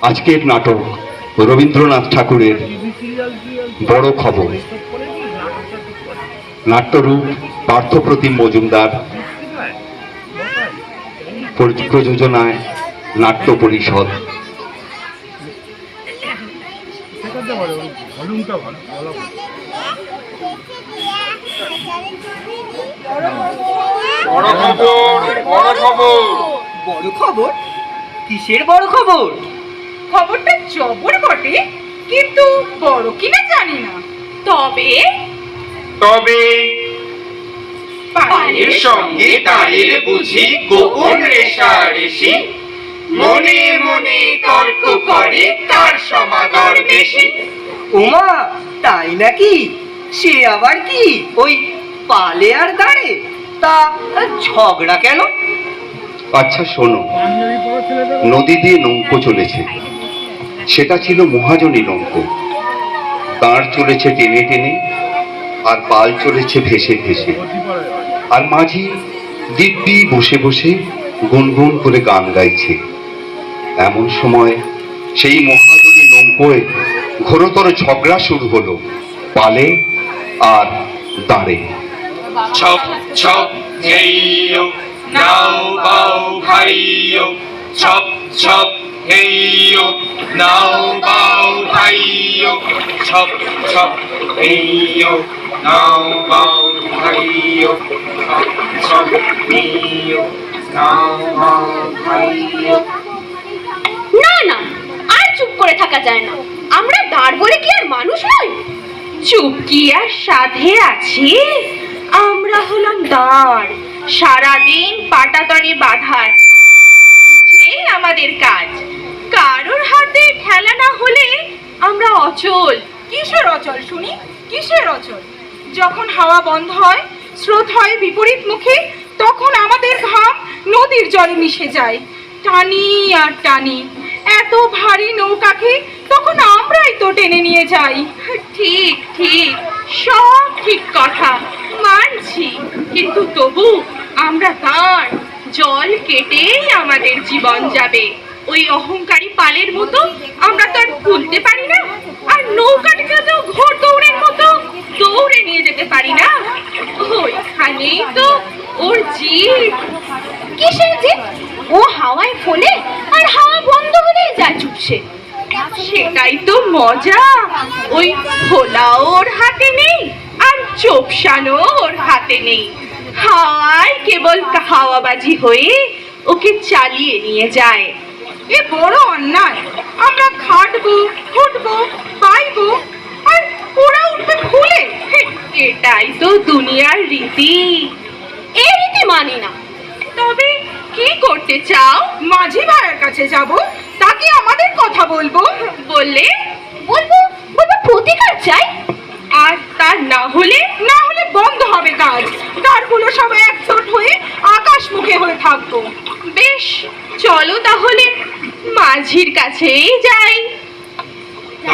আজকের নাটক রবীন্দ্রনাথ ঠাকুরের বড় খবর। নাট্যরূপ পার্থপ্রতিম মজুমদার, প্রযোজনায় নাট্য পরিষদ। বড় খবর, বড় খবর। বড় খবর? কিসের বড় খবর? খবরটা জবর বটে, কিন্তু বড় কিনা জানি না। তবে তবে পায়ের সঙ্গে তারের বুঝি গোপন রেশারেশি, মনে মনে তর্ক করে তার সমাদর বেশি। উমা, তাই নাকি? সে আবার কি ওই পালে আর দাঁড়ে? তা ঝগড়া কেন? আচ্ছা শোনো, নদী দিয়ে নৌকো চলেছে। সেটা ছিল মহাজনী নৌকো। দাঁড় চলেছে টেনে টেনে, আর পাল চলেছে ভেসে ভেসে। আর মাঝি দিব্যি বসে বসে গুনগুন করে গান গাইছে। এমন সময় সেই মহাজনী নৌকোয় ঘোরতর ঝগড়া শুরু হলো পালে আর দাঁড়ে। ছপ ছপ হেইয়ো, নাও বাও ভাইয়ো। ছপ ছপ হেইয়ো, নাও বাও ভাইয়ো। ছপ ছপ হেইয়ো, নাও বাও ভাইয়ো। ছপ ছপ হেইয়ো, নাও বাও ভাইয়ো। না না, আর চুপ করে থাকা যায় না। আমরা দাঁড় বলে কি আর মানুষ নই? চুপ কি আর সাধে আছে? আমরা হলাম দাঁড়, সারাদিন পাটাতনে বাঁধা আছে। এই আমাদের কাজ। কারোর হাতে ঠেলা না হলে আমরা অচল। কিসের অচল শুনি? কিসের অচল? যখন হাওয়া বন্ধ হয়, স্রোত হয় বিপরীত মুখে, তখন আমাদের ঘাম নদীর জলে মিশে যায়। টানি আর টানি, এত ভারী নৌকাকে তখন আমরাই তো টেনে নিয়ে যাই। ঠিক ঠিক, সব ঠিক কথা মানছি, কিন্তু তবু আমরা দাঁড়। জল কেটেই আমাদের জীবন যাবে। ওই অহংকারী পালের মতো আমরা তো আর ভুলতে পারি না, আর নৌকাটিকে তো ঘোর দৌড়ের মতো দৌড়ে নিয়ে যেতে পারি না। ওইখানেই তো ওর জিদ। কিসের জিদ? ও হাওয়ায় ফোলে, আর হাওয়া বন্ধ হলেই যায় চুপসে। সেটাই তো মজা। ওই ফোলা ওর হাতে নেই, আর চোপসানো ওর হাতে নেই। হাওয়ায় কেবল হাওয়াবাজি হয়ে ওকে চালিয়ে নিয়ে যায়। এ বড় অন্যায়। আমরা খাটবো, ফুটবো, পাইবো, আর ওরা উঠবে ফুলে। এটাই তো দুনিয়ার রীতি। এই রীতি মানি না। তবে কি করতে চাও? মাঝি ভাইয়ের কাছে যাব, তাকে আমাদের কথা বলবো। বললে বলবো বলবো প্রতিকার চাই, আর তার না হলে বন্ধ হবে কাজ। দাঁড়গুলো সব একজোট হয়ে আকাশ মুখে হয়ে থাকবো। বেশ, চলো তাহলে মাঝির কাছেই যাই।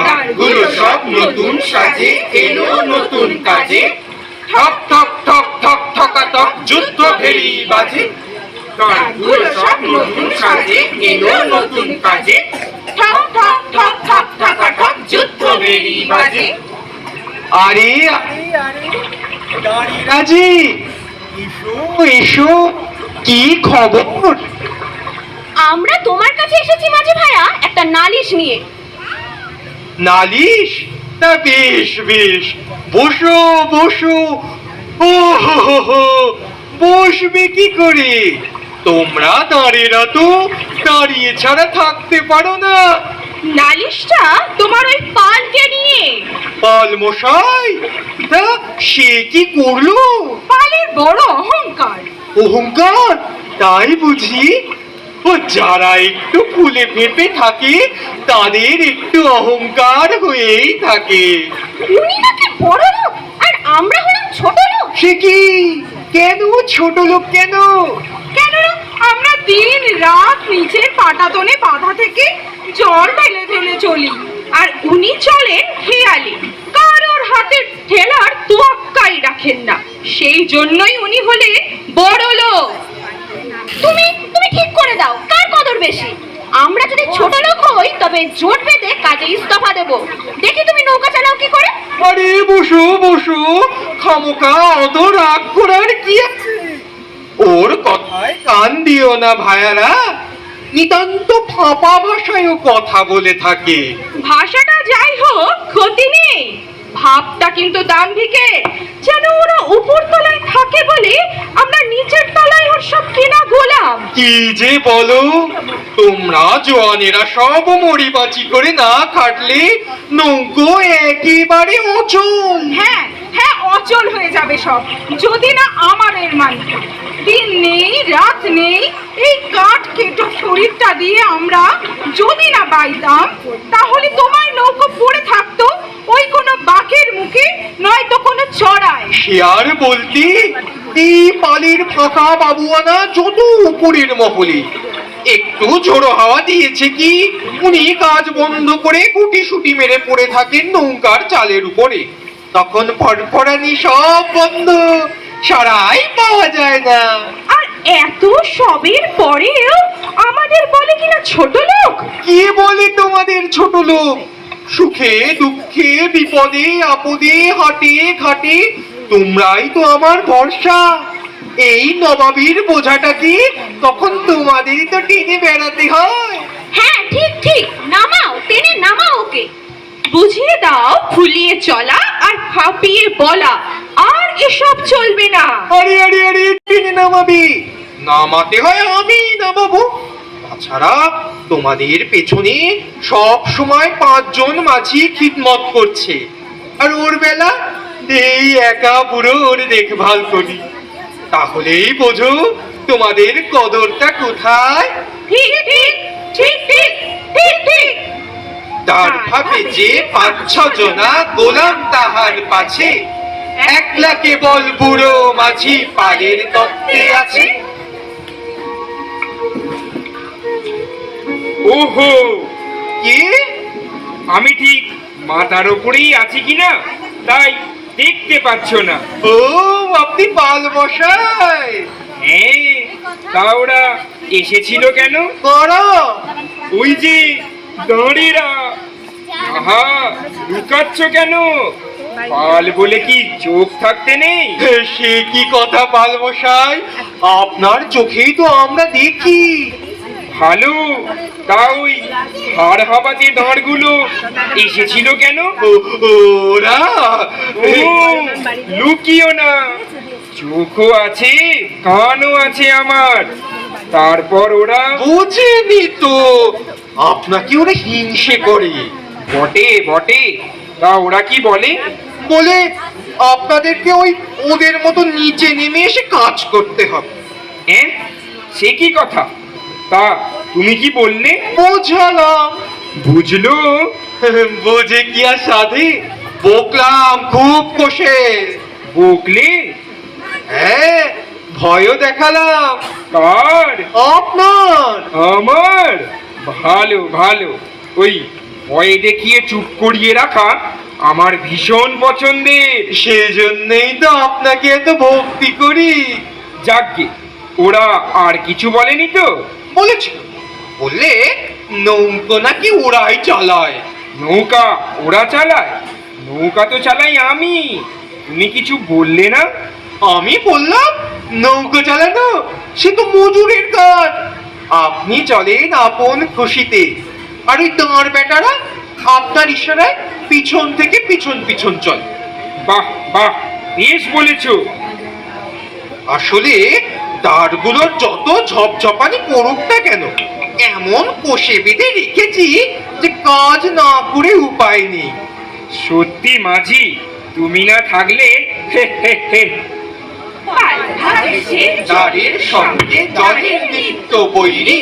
দাঁড়গুলো সব নতুন সাজে এলো নতুন কাজে। ঠক ঠক ঠক ঠক ঠকাঠক যুদ্ধ ভেরি বাজে। দাঁড়গুলো সব নতুন সাজে এলো নতুন কাজে। ঠক ঠক ঠক ঠক ঠকাঠক যুদ্ধ ভেরি বাজে। আরে দাঁড়িরাজি, এসো এসো, কি খবর? আমরা তোমার কাছে এসেছি মাঝি ভাইয়া, একটা নালিশ নিয়ে। নালিশ? তা বেশ বেশ, বসো বসো। ও হো হো হো, বসবে কি করে? তোমরা দাঁড়েরা তো দাঁড়িয়ে ছাড়া থাকতে পারো না। নালিশটা তোমার ওই পালকে নিয়ে। পাল মশাই? তা সে কি করলো? পালের বড় অহংকার। অহংকার? তাই বুঝি? ও যারা একটু ফুলে ফেপে থাকে তাদের একটু অহংকার হয়েই থাকে। উনি নাকি বড় লোক, আর আমরা হলাম ছোট লোক। সে কি? কেন ছোট লোক কেন? কেন আমরা দিন রাত নিচের পাটাতনে বাঁধা থেকে জ্বর ঢেলে ঢেলে চলি, আর উনি চলেন হেয়ালি। কারোর হাতে ঠেলার তোয়াক্কাই রাখেন না। সেই জন্যই উনি হলেন বড় লোক। তুমি তুমি ঠিক করে দাও, কার কদর বেশি? আমরা যদি ছোট লোক হই তবে জোট বেঁধে কাজে ইস্তফা দেবো। দেখি তুমি নৌকা চালাও কি করে। আরে বসো বসো, খামোকা অত রাগ করার কি আছে? ওর কথায় কান দিও না ভাইয়ারা, নিতান্ত ফাঁপা ভাষায়ও কথা বলে থাকে। ভাষাটা যাই হোক, ক্ষতি নেই। ভাবটা কিন্তু দাম্ভিকে, যেন ওরা উপর তলায় থাকে বলে আমরা নিচের তলায় ওর সব কেনা গোলাম। কি যে বলো, তোমরা জোয়ানেরা সব মরিবাচি করে না খাটলে নৌকো একেবারে অচল। হ্যাঁ হ্যাঁ, অচল হয়ে যাবে সব, যদি না আমাদের মানি। দিন নেই রাত নেই, এই কাঠ কেটো শরীরটা দিয়ে আমরা যদি না বাইতাম, তাহলে তোমার নৌকো পড়ে থাকতো ওই কোনো বাঁকের মুখে, নয়তো কোনো চড়ায়। সে আর বলতে, এই পালির ফাঁকা বাবুয়ানা যত উপরের মহলে একটু ঝোড়ো হাওয়া দিয়েছে কি, উনি কাজ বন্ধ করে গুটি মেরে পড়ে থাকেন নৌকার চালের উপরে। তখন ফটফটানি সব বন্ধ, সারাই পাওয়া যায় না। আর এত সবের পরেও আমাদের বলে কিনা ছোট লোক। কে বলে তোমাদের ছোট লোক? সুখে দুঃখে বিপদে আপদে হাটে ঘাটে তোমরাই তো আমার ভরসা। এই নবাবীর বোঝাটা কি তখন তোমাদেরই তো টেনে বেড়াতে হয়। হ্যাঁ ঠিক ঠিক, নামাও, টেনে নামাও ওকে। বুঝিয়ে দাও ফুলিয়ে চলা আর ফাঁপিয়ে বলা, আর এসব চলবে না। আরে আরে আরে, টেনে নামাবি? নামাতে হয় আমি নামাবো। তাছাড়া তোমাদের পেছনে সব সময় 5 জন মাঝি খিদমত করছে, আর ওর বেলা এই একা বুড়ো ওর দেখভাল করি। তাহলেই বোঝো তোমাদের কদরটা কোথায়। ঠিক ঠিক ঠিক ঠিক ঠিক ঠিক। তার ভাবে যে 5-6 জনা গোলাম তাহার পাছে, একলা কেবল বুড়ো মাঝি পালের তত্ত্বে আছে। ওহো, কি? আমি ঠিক মাথার ওপরেই আছি কিনা তাই দেখতে পাচ্ছ না। ও, আপনি পাল বসাই? হ্যাঁ, তা ওরা এসেছিল কেন? করো। ওই যে দাঁড়িরা। আহা, লুকাচ্ছ কেন? পাল বলে কি চোখ থাকতে নেই? সে কি কথা পাল বসাই, আপনার চোখেই তো আমরা দেখি। ভালো, তা ওই হাড় হাবাতে দাঁড়গুলো এসেছিল কেন? ওরা ও, লুকিও না, চোখও আছে কানও আছে আমার। তারপর ওরা বুঝেনি তো, আপনাকে ওরা হিংসে করে। বটে বটে, তা ওরা কি বলে? বলে আপনাদেরকে ওই ওদের মতো নিচে নেমে এসে কাজ করতে হবে। হ্যাঁ, সে কি কথা? তা তুমি কি বললে? বোঝালাম। বুঝলো? বোঝে কি আর সাধে, বকলাম খুব কষে। বকলে? হ্যাঁ, ভয়ও দেখালাম। কার? আপনার। আমার? ভালো ভালো, ওই ভয় দেখিয়ে চুপ করিয়ে রাখা আমার ভীষণ পছন্দের। সেজন্যই তো আপনাকে এত ভক্তি করি। যাকগে, ওরা আর কিছু বলেনি তো? বলেছিল, বললে নৌকো নাকি ওরাই চালায়। নৌকা ওরা চালায়? নৌকা তো চালাই আমি। তুমি কিছু বললে না? আমি বললাম নৌকো চালানো সে তো মজুরের কাজ। আপনি চলেন আপন খুশিতে, আর ওই দাঁড় বেটারা আপনার ইশারায় পিছন থেকে পিছন পিছন চলে। বাহ বাহ, বেশ বলেছো। আসলে দাঁড়গুলোর যত ঝপঝপানি পড়ুক না কেন, এমন কষে বেঁধে রেখেছি যে কাজ না করে উপায় নেই। সত্যি মাঝি, তুমি না থাকলে দাঁড়ের সঙ্গে জলের নিত্য বৈরী,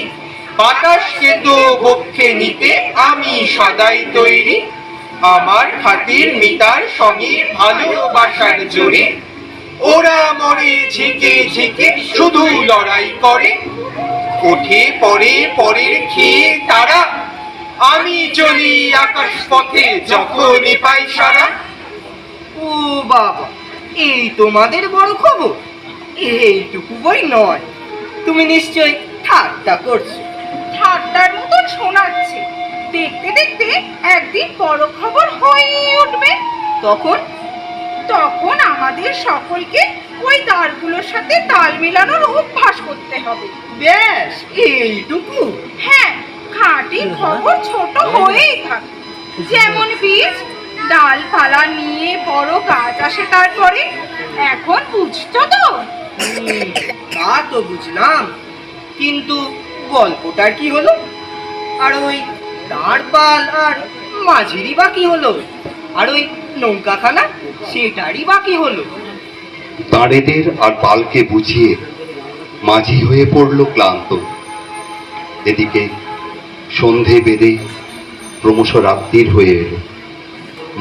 বাতাসকে তো বক্ষে নিতে আমি সদাই তৈরি। আমার খাতির মিতার সঙ্গে ভালোবাসার জোরে, ওরা মরে ঝিকে ঝিকে শুধু লড়াই করে। ওঠে পরে পরের খেয়ে তারা, আমি চলি আকাশ পথে যখনই পাই সারা। ও বাবা, এই তোমাদের বড় খবর? এইটুকু বই নয়, তুমি নিশ্চয় ঠাট্টা করছো। ঠাট্টার মতন শোনাচ্ছে, দেখতে দেখতে একদিন বড় খবর হয়ে উঠবে। তখন তখন আমাদের সকলকে ওই দ্বারগুলোর সাথে তাল মেলানোর অভ্যাস করতে হবে। ব্যাস এইটুকু? হ্যাঁ, খাঁটি খবর ছোট হয়েই থাকে। যেমন বীজ ডালপালা নিয়ে বড় গাছ আসে তারপরে। এখন বুঝছো তো? তা তো বুঝলাম, কিন্তু গল্পটার কি হলো? আর ওই দাঁড়পাল আর মাঝিরই বা কি হলো? আর ওই নৌকাখানা সেটারই বা কি হলো? দাঁড়েদের আর পালকে বুঝিয়ে মাঝি হয়ে পড়ল ক্লান্ত। এদিকে সন্ধে বেড়ে ক্রমশ রাত্রির হয়ে এলো।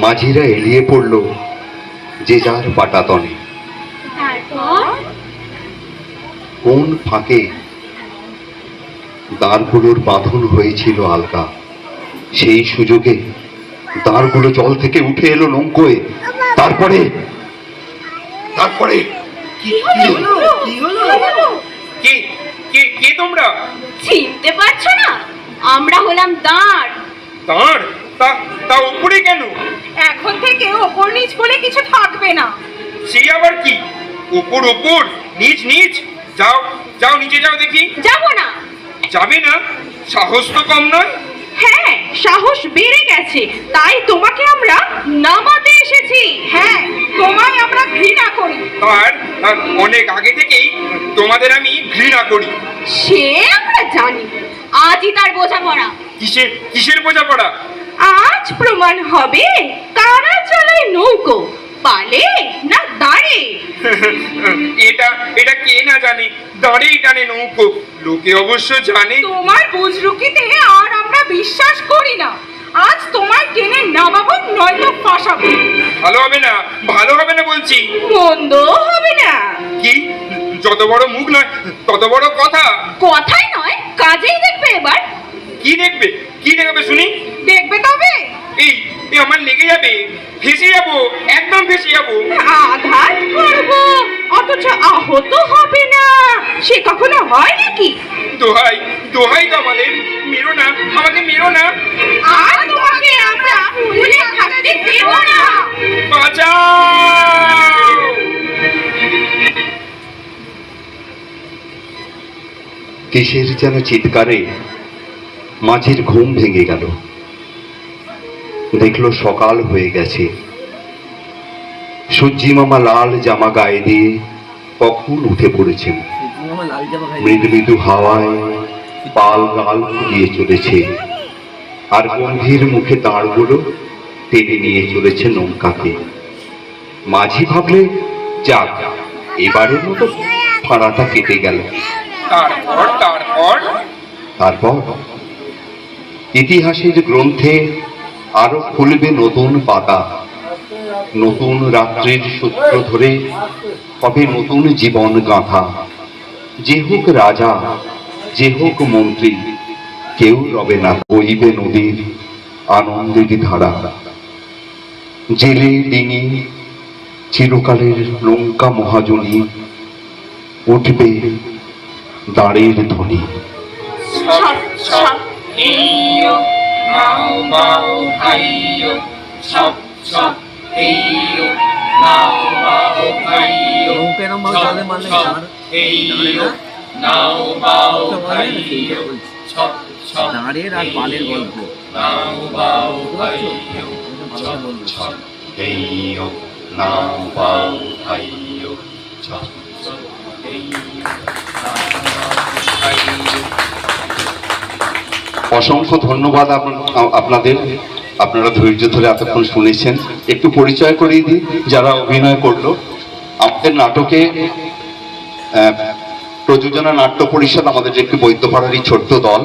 মাঝিরা এলিয়ে পড়ল যে যার পাটাতনে। তারপর কোন ফাঁকে দাঁড়গুলোর বাঁধন হয়েছিল আলগা, সেই সুযোগে দাঁড়গুলো জল থেকে উঠে এলো নৌকোয়। তারপরে তারপরে কি হলো? কি হলো? কে কে কে তোমরা? চিনতে পারছো না? আমরা হলাম দাঁড়। দাঁড়? তা তা উপরে কেন? এখন থেকে ওপর নিচ বলে কিছু থাকবে না। সে আবার কি? উপর উপর নিচ নিচ? যাও যাও নিচে যাও দেখি। যাবো না। যাবে না? সাহস তো কম নয়। হ্যাঁ, সাহস বেড়ে গেছে, তাই তোমাকে আমরা নামাতে এসেছি। হ্যাঁ, তোমায় আমরা ঘৃণা করি। আর আর অনেক আগে থেকেই তোমাদের আমি ঘৃণা করি। সে আমরা জানি, আজই তার বোঝাপড়া। কিসের কিসের বোঝাপড়া? আজ প্রমাণ হবে কারা চালায় নৌকো, পালে না দাঁড়ে। এটা এটা কে না জানে দাঁড়েই টানে নৌকো? লোকে অবশ্য জানে। তোমার বুজরুকিতে আর আমরা বিশ্বাস করি না। আজ তোমায় টেনে নামাবো, নয়তো ফাঁসাবো। ভালো হবে না, ভালো হবে না বলছি। মন্দ হবে না। কি? যত বড় মুখ নয় তত বড় কথা। কথাই নয়, কাজেই দেখবে এবার। কি দেখবে? কি দেখবে শুনি? দেখবে তবে? এই এই আমার লেগে যাবে, ফেসে যাবো, একদম ফেসে যাবো। আঘাত করব, অথচ আহত হবে না, সে কখনো হয় নাকি? দোহাই দোহাই তো আমাদের, মেরো না, আমাকে মেরো না। আর তোমাকে আমরা ভুলে থাকতে দেব না। বাঁচাও! কিসের যেন চিৎকারে মাঝির ঘুম ভেঙে গেল। দেখলো সকাল হয়ে গেছে। সূর্যি মামা লাল জামা গায়ে দিয়ে কখন উঠে পড়েছেন। মৃদু মৃদু হাওয়ায় পাল গাল ফুলিয়ে চলেছে, আর গম্ভীর মুখে দাঁড়গুলো টেনে নিয়ে চলেছে নৌকাকে। মাঝি ভাবলে, যাক, এবারের মতো ফাঁড়াটা কেটে গেল। তারপর তারপর তারপর ইতিহাসের গ্রন্থে আরো খুলবে নতুন পাতা। নতুন রাত্রির সূত্র ধরে হবে নতুন জীবন গাঁথা। যে হোক রাজা, যে হোক মন্ত্রী, কেউ রবে না, বইবে নদীর আনন্দের ধারা। জেলে ডিঙি চিরকালের নৌকা মহাজনী, উঠবে দাঁড়ের ধ্বনি। ছপ ছপ এইয়ো নাও বাও ভাইয়ো, ছপ ছপ এইয়ো নাও বাও ভাইয়ো, ছপ ছপ এইয়ো নাও বাও ভাইয়ো, ছপ ছপ দাঁড়ের আর পালের গল্প। নাও বাও ভাইয়ো, ছপ ছপ এইয়ো নাও বাও ভাইয়ো, ছপ ছপ এইয়ো নাও বাও ভাইয়ো। অসংখ্য ধন্যবাদ আপনাদের। আপনারা ধৈর্য ধরে এতক্ষণ শুনেছেন। একটু পরিচয় করিয়ে দিই যারা অভিনয় করলো। আমাদের নাটকে প্রযোজনা নাট্য পরিষদ, আমাদের একটি বৈদ্যপাড়ারই ছোট্ট দল।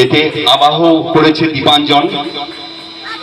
এতে আবাহ করেছে দীপাঞ্জন,